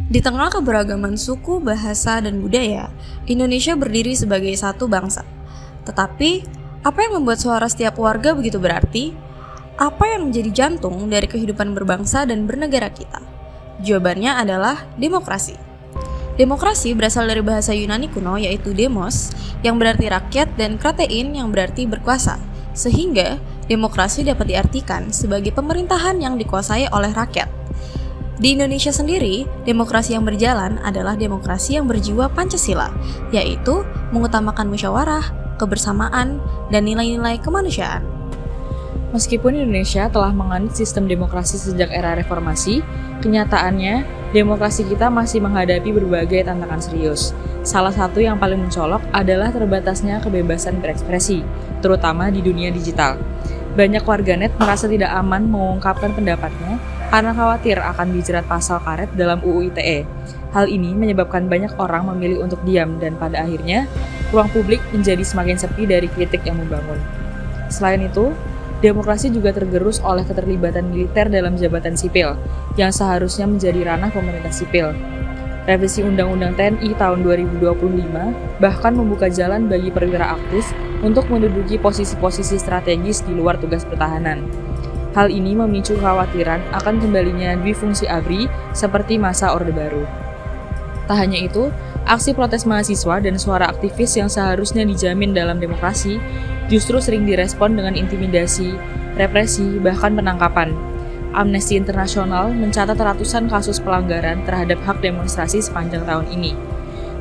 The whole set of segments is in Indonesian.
Di tengah keberagaman suku, bahasa, dan budaya, Indonesia berdiri sebagai satu bangsa. Tetapi, apa yang membuat suara setiap warga begitu berarti? Apa yang menjadi jantung dari kehidupan berbangsa dan bernegara kita? Jawabannya adalah demokrasi. Demokrasi berasal dari bahasa Yunani kuno yaitu demos, yang berarti rakyat, dan kratein yang berarti berkuasa. Sehingga, demokrasi dapat diartikan sebagai pemerintahan yang dikuasai oleh rakyat. Di Indonesia sendiri, demokrasi yang berjalan adalah demokrasi yang berjiwa Pancasila, yaitu mengutamakan musyawarah, kebersamaan, dan nilai-nilai kemanusiaan. Meskipun Indonesia telah menganut sistem demokrasi sejak era reformasi, kenyataannya demokrasi kita masih menghadapi berbagai tantangan serius. Salah satu yang paling mencolok adalah terbatasnya kebebasan berekspresi, terutama di dunia digital. Banyak warganet merasa tidak aman mengungkapkan pendapatnya karena khawatir akan dijerat pasal karet dalam UU ITE. Hal ini menyebabkan banyak orang memilih untuk diam dan pada akhirnya ruang publik menjadi semakin sepi dari kritik yang membangun. Selain itu, demokrasi juga tergerus oleh keterlibatan militer dalam jabatan sipil yang seharusnya menjadi ranah pemerintah sipil. Revisi Undang-Undang TNI tahun 2025 bahkan membuka jalan bagi perwira aktif untuk menduduki posisi-posisi strategis di luar tugas pertahanan. Hal ini memicu kekhawatiran akan kembalinya dwi-fungsi ABRI seperti masa Orde Baru. Tak hanya itu, aksi protes mahasiswa dan suara aktivis yang seharusnya dijamin dalam demokrasi justru sering direspon dengan intimidasi, represi, bahkan penangkapan. Amnesty International mencatat ratusan kasus pelanggaran terhadap hak demonstrasi sepanjang tahun ini.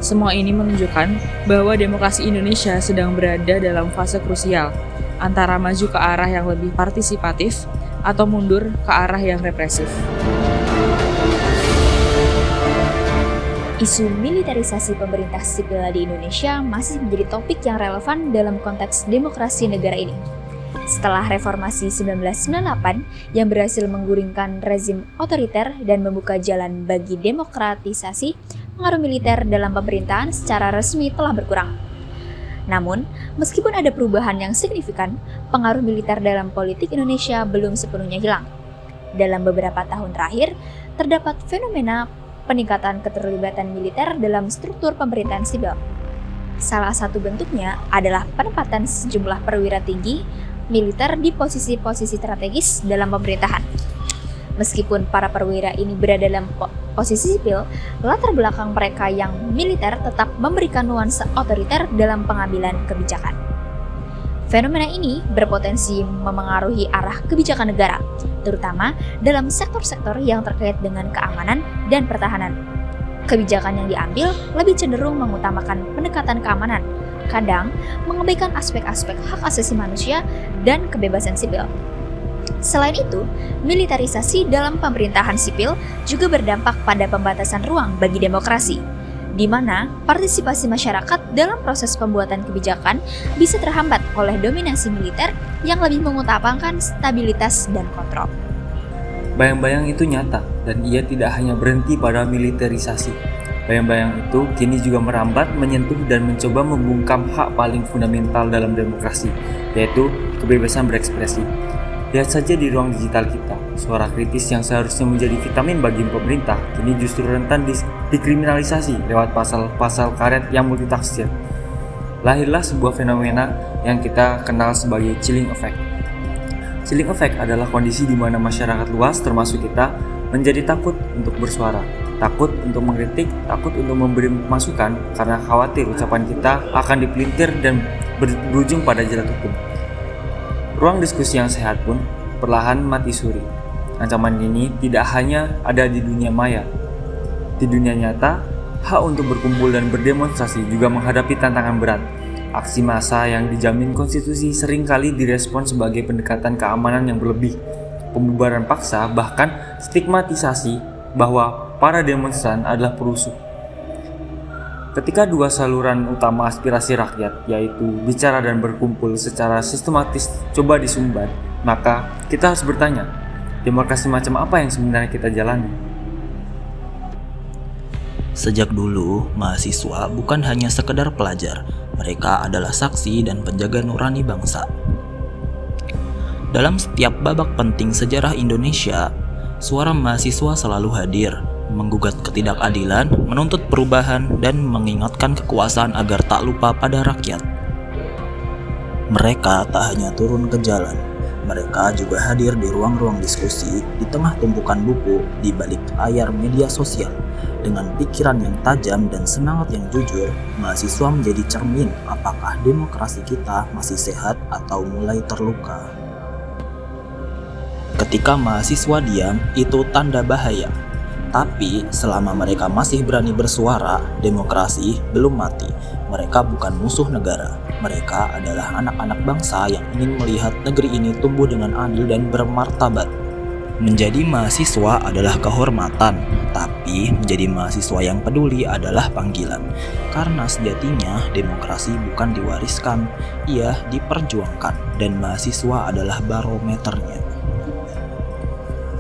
Semua ini menunjukkan bahwa demokrasi Indonesia sedang berada dalam fase krusial, antara maju ke arah yang lebih partisipatif atau mundur ke arah yang represif. Isu militerisasi pemerintah sipil di Indonesia masih menjadi topik yang relevan dalam konteks demokrasi negara ini. Setelah reformasi 1998 yang berhasil menggulingkan rezim otoriter dan membuka jalan bagi demokratisasi, pengaruh militer dalam pemerintahan secara resmi telah berkurang. Namun, meskipun ada perubahan yang signifikan, pengaruh militer dalam politik Indonesia belum sepenuhnya hilang. Dalam beberapa tahun terakhir, terdapat fenomena peningkatan keterlibatan militer dalam struktur pemerintahan sipil. Salah satu bentuknya adalah penempatan sejumlah perwira tinggi militer di posisi-posisi strategis dalam pemerintahan. Meskipun para perwira ini berada dalam posisi sipil, latar belakang mereka yang militer tetap memberikan nuansa otoriter dalam pengambilan kebijakan. Fenomena ini berpotensi memengaruhi arah kebijakan negara, terutama dalam sektor-sektor yang terkait dengan keamanan dan pertahanan. Kebijakan yang diambil lebih cenderung mengutamakan pendekatan keamanan, kadang mengabaikan aspek-aspek hak asasi manusia dan kebebasan sipil. Selain itu, militerisasi dalam pemerintahan sipil juga berdampak pada pembatasan ruang bagi demokrasi, di mana partisipasi masyarakat dalam proses pembuatan kebijakan bisa terhambat oleh dominasi militer yang lebih mengutamakan stabilitas dan kontrol. Bayang-bayang itu nyata, dan ia tidak hanya berhenti pada militerisasi. Bayang-bayang itu kini juga merambat, menyentuh, dan mencoba membungkam hak paling fundamental dalam demokrasi, yaitu kebebasan berekspresi. Lihat saja di ruang digital kita, suara kritis yang seharusnya menjadi vitamin bagi pemerintah, kini justru rentan dikriminalisasi lewat pasal-pasal karet yang multitafsir. Lahirlah sebuah fenomena yang kita kenal sebagai chilling effect. Chilling effect adalah kondisi di mana masyarakat luas, termasuk kita, menjadi takut untuk bersuara, takut untuk mengkritik, takut untuk memberi masukan karena khawatir ucapan kita akan dipelintir dan berujung pada jerat hukum. Ruang diskusi yang sehat pun perlahan mati suri. Ancaman ini tidak hanya ada di dunia maya. Di dunia nyata, hak untuk berkumpul dan berdemonstrasi juga menghadapi tantangan berat. Aksi massa yang dijamin konstitusi seringkali direspon sebagai pendekatan keamanan yang berlebih. Pembubaran paksa bahkan stigmatisasi bahwa para demonstran adalah perusuh. Ketika dua saluran utama aspirasi rakyat, yaitu bicara dan berkumpul secara sistematis coba disumbat, maka kita harus bertanya, demokrasi macam apa yang sebenarnya kita jalani? Sejak dulu, mahasiswa bukan hanya sekedar pelajar, mereka adalah saksi dan penjaga nurani bangsa. Dalam setiap babak penting sejarah Indonesia, suara mahasiswa selalu hadir, menggugat ketidakadilan, menuntut perubahan, dan mengingatkan kekuasaan agar tak lupa pada rakyat. Mereka tak hanya turun ke jalan, mereka juga hadir di ruang-ruang diskusi, di tengah tumpukan buku, di balik layar media sosial. Dengan pikiran yang tajam dan semangat yang jujur, mahasiswa menjadi cermin apakah demokrasi kita masih sehat atau mulai terluka. Ketika mahasiswa diam, itu tanda bahaya. Tapi selama mereka masih berani bersuara, demokrasi belum mati. Mereka bukan musuh negara. Mereka adalah anak-anak bangsa yang ingin melihat negeri ini tumbuh dengan adil dan bermartabat. Menjadi mahasiswa adalah kehormatan, tapi menjadi mahasiswa yang peduli adalah panggilan. Karena sejatinya demokrasi bukan diwariskan, ia diperjuangkan, dan mahasiswa adalah barometernya.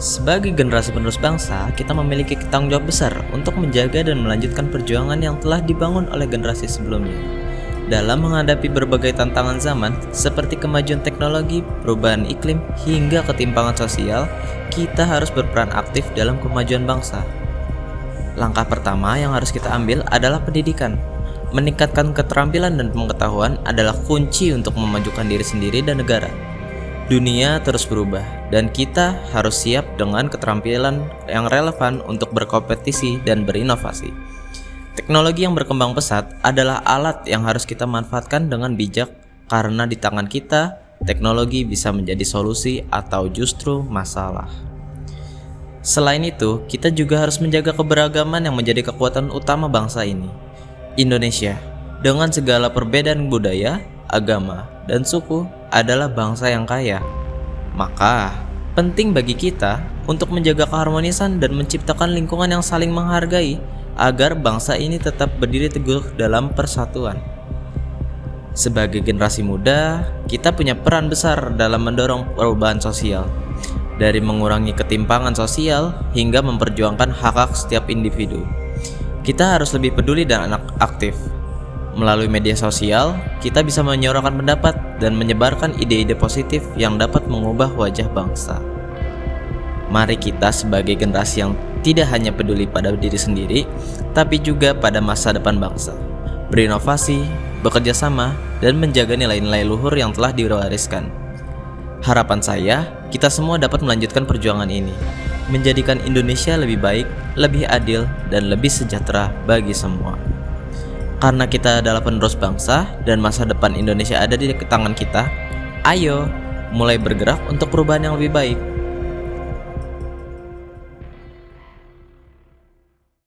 Sebagai generasi penerus bangsa, kita memiliki tanggung jawab besar untuk menjaga dan melanjutkan perjuangan yang telah dibangun oleh generasi sebelumnya. Dalam menghadapi berbagai tantangan zaman, seperti kemajuan teknologi, perubahan iklim, hingga ketimpangan sosial, kita harus berperan aktif dalam kemajuan bangsa. Langkah pertama yang harus kita ambil adalah pendidikan. Meningkatkan keterampilan dan pengetahuan adalah kunci untuk memajukan diri sendiri dan negara. Dunia terus berubah, dan kita harus siap dengan keterampilan yang relevan untuk berkompetisi dan berinovasi. Teknologi yang berkembang pesat adalah alat yang harus kita manfaatkan dengan bijak, karena di tangan kita, teknologi bisa menjadi solusi atau justru masalah. Selain itu, kita juga harus menjaga keberagaman yang menjadi kekuatan utama bangsa ini. Indonesia, dengan segala perbedaan budaya, agama, dan suku, adalah bangsa yang kaya. Maka, penting bagi kita untuk menjaga keharmonisan dan menciptakan lingkungan yang saling menghargai agar bangsa ini tetap berdiri teguh dalam persatuan. Sebagai generasi muda, kita punya peran besar dalam mendorong perubahan sosial, dari mengurangi ketimpangan sosial hingga memperjuangkan hak-hak setiap individu. Kita harus lebih peduli dan aktif. Melalui media sosial, kita bisa menyuarakan pendapat dan menyebarkan ide-ide positif yang dapat mengubah wajah bangsa. Mari kita sebagai generasi yang tidak hanya peduli pada diri sendiri, tapi juga pada masa depan bangsa. Berinovasi, bekerja sama, dan menjaga nilai-nilai luhur yang telah diwariskan. Harapan saya, kita semua dapat melanjutkan perjuangan ini, menjadikan Indonesia lebih baik, lebih adil, dan lebih sejahtera bagi semua. Karena kita adalah penerus bangsa dan masa depan Indonesia ada di tangan kita, ayo mulai bergerak untuk perubahan yang lebih baik.